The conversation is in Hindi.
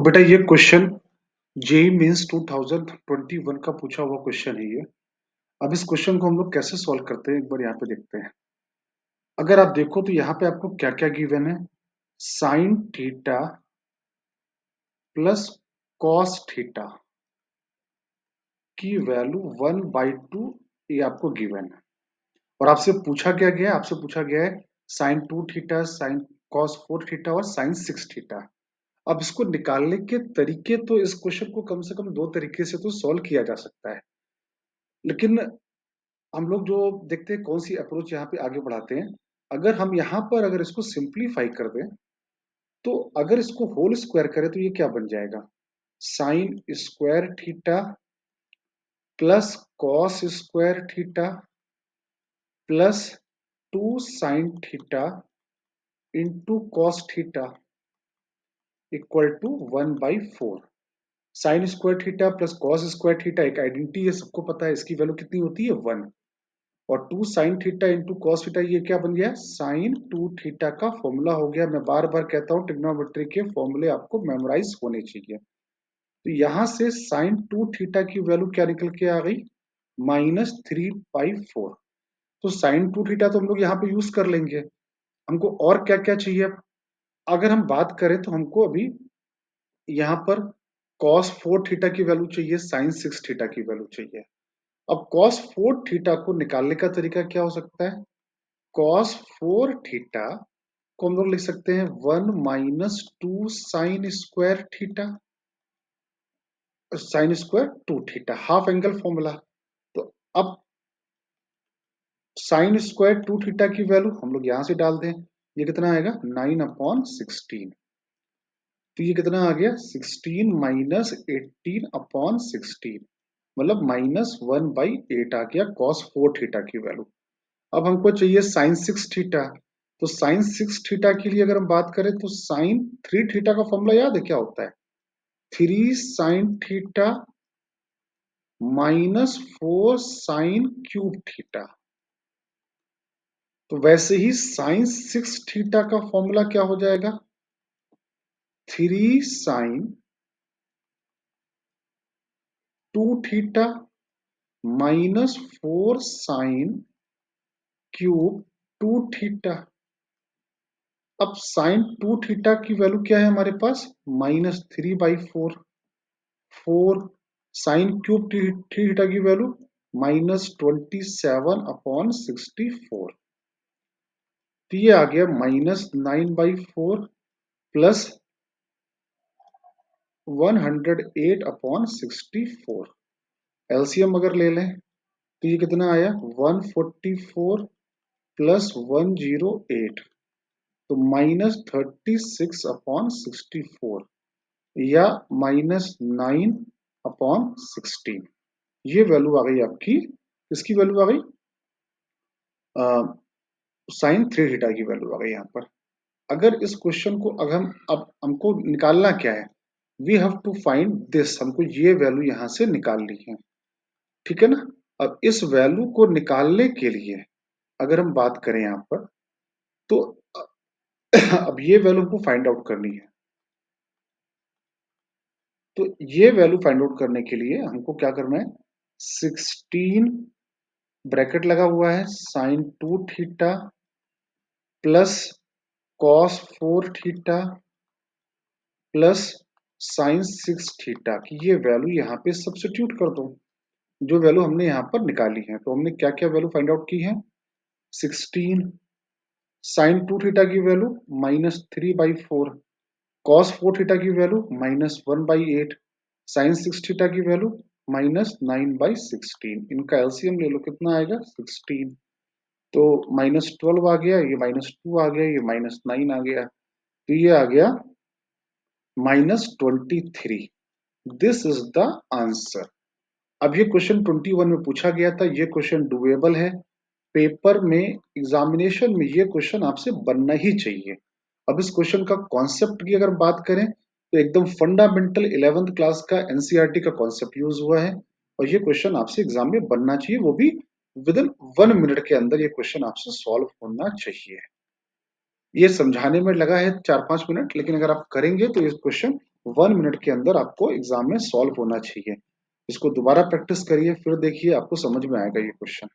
बेटा ये क्वेश्चन जेई मीन्स 2021 का पूछा हुआ क्वेश्चन है ये। अब इस क्वेश्चन को हम लोग कैसे सॉल्व करते हैं एक बार यहाँ पे देखते हैं। अगर आप देखो तो यहाँ पे आपको क्या क्या गिवन है, sine theta plus cos theta की वैल्यू 1/2 ये आपको गिवन है। और आपसे पूछा क्या गया है, आपसे पूछा गया है sine 2 theta, sine cos 4 theta और साइन 6 थीटा। अब इसको निकालने के तरीके तो इस क्वेश्चन को कम से कम दो तरीके से तो सॉल्व किया जा सकता है, लेकिन हम लोग जो देखते हैं कौन सी अप्रोच यहाँ पे आगे बढ़ाते हैं। अगर हम यहाँ पर अगर इसको सिंप्लीफाई कर दें तो अगर इसको होल स्क्वायर करें तो ये क्या बन जाएगा, sine square theta plus cos square theta plus 2 sine theta into cos theta equal to 1/4। Sine square theta plus cos square theta एक आइडेंटिटी है, सबको पता है इसकी वैल्यू कितनी होती है 1। और 2 sine theta into cos theta ये क्या बन गया, साइन 2 थीटा का फॉर्मूला हो गया। मैं बार बार कहता हूँ ट्रिग्नोमेट्री के फॉर्मूले आपको मेमोराइज होने चाहिए। तो यहां से साइन 2 थीटा की वैल्यू क्या निकल के आ गई, -3/4। तो साइन 2 थीटा तो हम लोग यहाँ पे यूज कर लेंगे। हमको और क्या क्या चाहिए, अगर हम बात करें तो हमको अभी यहाँ पर कॉस 4 थीटा की वैल्यू चाहिए, साइन 6 थीटा की वैल्यू चाहिए। अब कॉस 4 थीटा को निकालने का तरीका क्या हो सकता है, कॉस 4 थीटा को हम लोग लिख सकते हैं 1 - 2 sign square theta, sine square 2 theta, half angle formula. तो अब साइन स्क्वायर 2 थीटा की वैल्यू हम लोग यहां से डाल दें, ये कितना आएगा 9/16। तो ये कितना आ गया 16 - 18/16, मतलब -1/8 आ गया कॉस 4 थीटा की वैल्यू। अब हमको चाहिए साइन 6 थीटा। तो साइन 6 थीटा के लिए अगर हम बात करें तो साइन 3 थीटा का फॉर्मूला याद है क्या होता है, 3 sine theta -4 sine cube theta. तो वैसे ही साइन 6 थीटा का फॉर्मूला क्या हो जाएगा, 3 sine 2 theta -4 sine cube 2 theta. अब साइन 2 थीटा की वैल्यू क्या है हमारे पास, -3/4। 4 साइन क्यूब थीटा की वैल्यू -27/64। तो ये आ गया -9/4 प्लस 108/64। एलसीएम अगर ले लें तो ये कितना आया 144 प्लस 108, तो -36/64 या -9/16। ये वैल्यू आ गई आपकी, इसकी वैल्यू आ गई साइन 3 थीटा की वैल्यू आ गई यहाँ पर। अगर इस क्वेश्चन को अगर हम अब हमको निकालना क्या है, we have to find this, हमको ये वैल्यू यहां से निकालनी है, ठीक है ना। अब इस वैल्यू को निकालने के लिए अगर हम बात करें यहाँ पर तो अब ये वैल्यू हमको फाइंड आउट करनी है। तो ये वैल्यू फाइंड आउट करने के लिए हमको क्या करना है, 16 ब्रैकेट लगा हुआ है sine 2 theta plus cos 4 theta plus sine 6 theta की ये वैल्यू यहाँ पे सब्स्टिट्यूट कर दो, जो वैल्यू हमने यहाँ पर निकाली है। तो हमने क्या क्या वैल्यू फाइंड आउट की है, 16 साइन 2 थीटा की वैल्यू -3/4, कॉस 4 थीटा की वैल्यू -1/8, साइन 6 थीटा की वैल्यू -9/16। इनका एलसीएम ले लो, कितना आएगा 16। तो -12 आ गया, ये -2 आ गया, ये -9 आ गया, तो ये आ गया -23। This is the answer. अब ये क्वेश्चन 21 में पूछा गया था, ये क्वेश्चन डुएबल है। पेपर में एग्जामिनेशन में ये क्वेश्चन आपसे बनना ही चाहिए। अब इस क्वेश्चन का कॉन्सेप्ट की अगर बात करें तो एकदम फंडामेंटल 11th क्लास का एनसीईआरटी का कॉन्सेप्ट यूज हुआ है, और ये क्वेश्चन आपसे एग्जाम में बनना चाहिए, वो भी विद इन 1 मिनट के अंदर ये क्वेश्चन आपसे सॉल्व होना चाहिए। ये समझाने में लगा है 4-5 मिनट, लेकिन अगर आप करेंगे तो ये क्वेश्चन 1 मिनट के अंदर आपको एग्जाम में सॉल्व होना चाहिए। इसको दोबारा प्रैक्टिस करिए, फिर देखिए आपको समझ में आएगा ये क्वेश्चन।